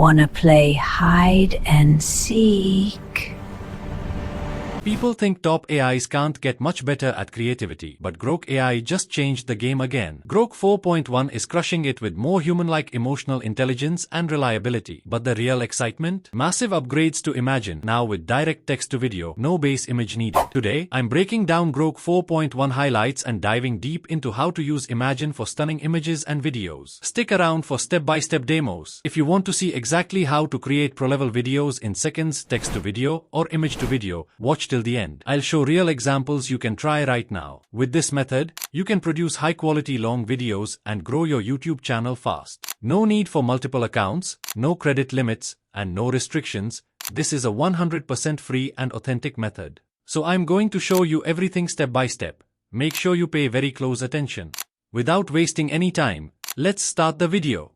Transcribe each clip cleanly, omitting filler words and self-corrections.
Wanna play hide and seek? People think top AIs can't get much better at creativity, but Grok AI just changed the game again. Grok 4.1 is crushing it with more human-like emotional intelligence and reliability. But the real excitement? Massive upgrades to Imagine, now with direct text-to-video, no base image needed. Today, I'm breaking down Grok 4.1 highlights and diving deep into how to use Imagine for stunning images and videos. Stick around for step-by-step demos. If you want to see exactly how to create pro-level videos in seconds, text-to-video, or image-to-video, watch till the end. I'll show real examples you can try right now. With this method, you can produce high-quality long videos and grow your YouTube channel fast. No need for multiple accounts, no credit limits, and no restrictions. This is a 100% free and authentic method. So I'm going to show you everything step by step. Make sure you pay very close attention. Without wasting any time, let's start the video.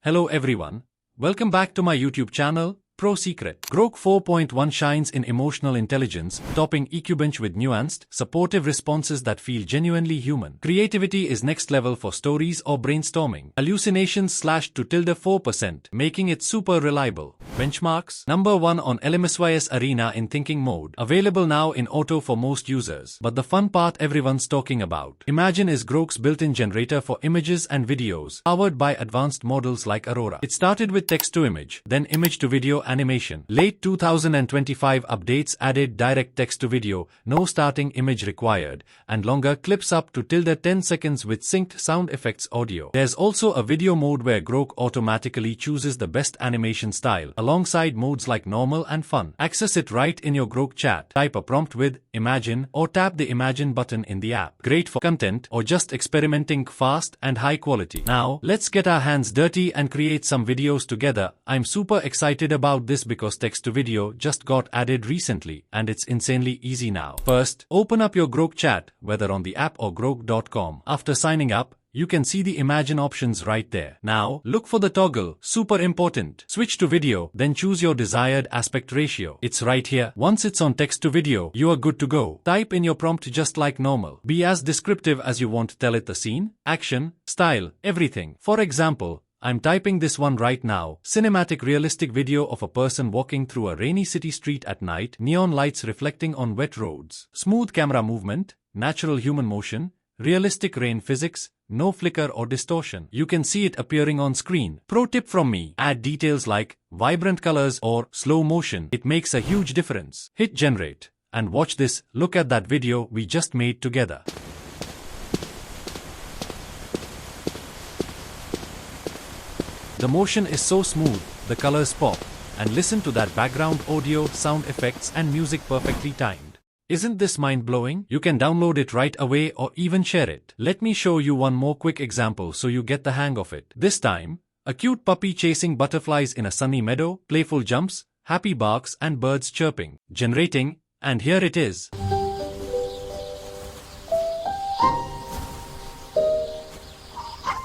Hello everyone, welcome back to my YouTube channel, Pro Secret. Grok 4.1 shines in emotional intelligence, topping EQ with nuanced, supportive responses that feel genuinely human. Creativity is next level for stories or brainstorming. Hallucinations slashed to -4%, making it super reliable. Benchmarks: number 1 on LMSYS Arena in thinking mode, available now in auto for most users. But the fun part everyone's talking about. Imagine is Grok's built-in generator for images and videos, powered by advanced models like Aurora. It started with text-to-image, then image-to-video animation. Late 2025 updates added direct text-to-video, no starting image required, and longer clips up to ~10 seconds with synced sound effects audio. There's also a video mode where Grok automatically chooses the best animation style, alongside modes like normal and fun. Access it right in your Grok chat. Type a prompt with Imagine or tap the Imagine button in the app. Great for content or just experimenting fast and high quality. Now, let's get our hands dirty and create some videos together. I'm super excited about this because text-to-video just got added recently and it's insanely easy now. First, open up your Grok chat, whether on the app or grok.com. After signing up, you can see the Imagine options right there. Now, look for the toggle, super important. Switch to video, then choose your desired aspect ratio. It's right here. Once it's on text to video, you are good to go. Type in your prompt just like normal. Be as descriptive as you want. Tell it the scene, action, style, everything. For example, I'm typing this one right now. Cinematic realistic video of a person walking through a rainy city street at night, neon lights reflecting on wet roads. Smooth camera movement, natural human motion, realistic rain physics, no flicker or distortion. You can see it appearing on screen. Pro tip from me: add details like vibrant colors or slow motion. It makes a huge difference. Hit generate. And watch this, look at that video we just made together. The motion is so smooth, the colors pop, and listen to that background audio, sound effects and music perfectly timed. Isn't this mind-blowing? You can download it right away or even share it. Let me show you one more quick example so you get the hang of it. This time, a cute puppy chasing butterflies in a sunny meadow, playful jumps, happy barks and birds chirping. Generating, and here it is.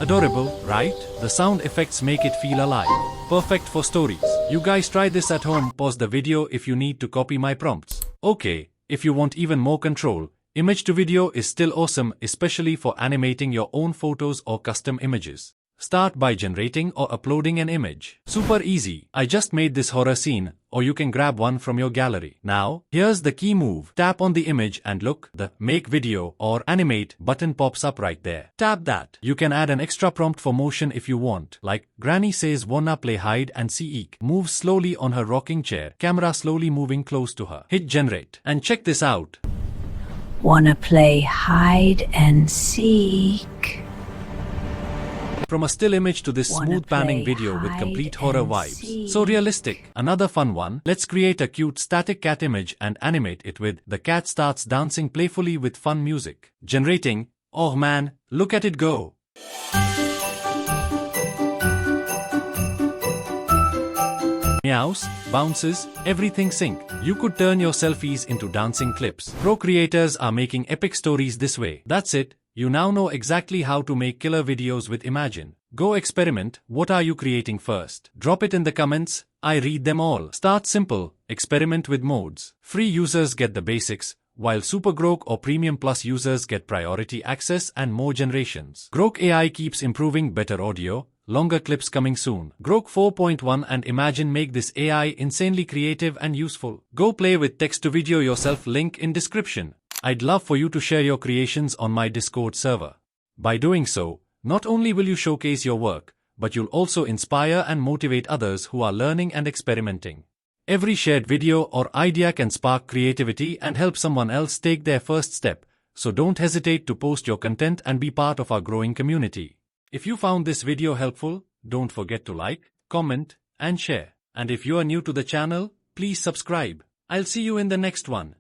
Adorable, right? The sound effects make it feel alive. Perfect for stories. You guys try this at home. Pause the video if you need to copy my prompts. Okay, if you want even more control, image to video is still awesome, especially for animating your own photos or custom images. Start by generating or uploading an image. Super easy. I just made this horror scene, or you can grab one from your gallery. Now, here's the key move. Tap on the image and look, the Make Video or Animate button pops up right there. Tap that. You can add an extra prompt for motion if you want, like Granny says wanna play hide and seek. Moves slowly on her rocking chair, camera slowly moving close to her. Hit generate. And check this out. Wanna play hide and seek? From a still image to this smooth panning video with complete horror vibes. So realistic. Another fun one. Let's create a cute static cat image and animate it with the cat starts dancing playfully with fun music. Generating. Oh man, look at it go. Meows, bounces, everything sync. You could turn your selfies into dancing clips. Pro creators are making epic stories this way. That's it. You now know exactly how to make killer videos with Imagine. Go experiment. What are you creating first? Drop it in the comments. I read them all. Start simple. Experiment with modes. Free users get the basics, while Super Grok or Premium Plus users get priority access and more generations. Grok AI keeps improving, better audio, longer clips coming soon. Grok 4.1 and Imagine make this AI insanely creative and useful. Go play with text to video yourself, link in description. I'd love for you to share your creations on my Discord server. By doing so, not only will you showcase your work, but you'll also inspire and motivate others who are learning and experimenting. Every shared video or idea can spark creativity and help someone else take their first step, so don't hesitate to post your content and be part of our growing community. If you found this video helpful, don't forget to like, comment, and share. And if you are new to the channel, please subscribe. I'll see you in the next one.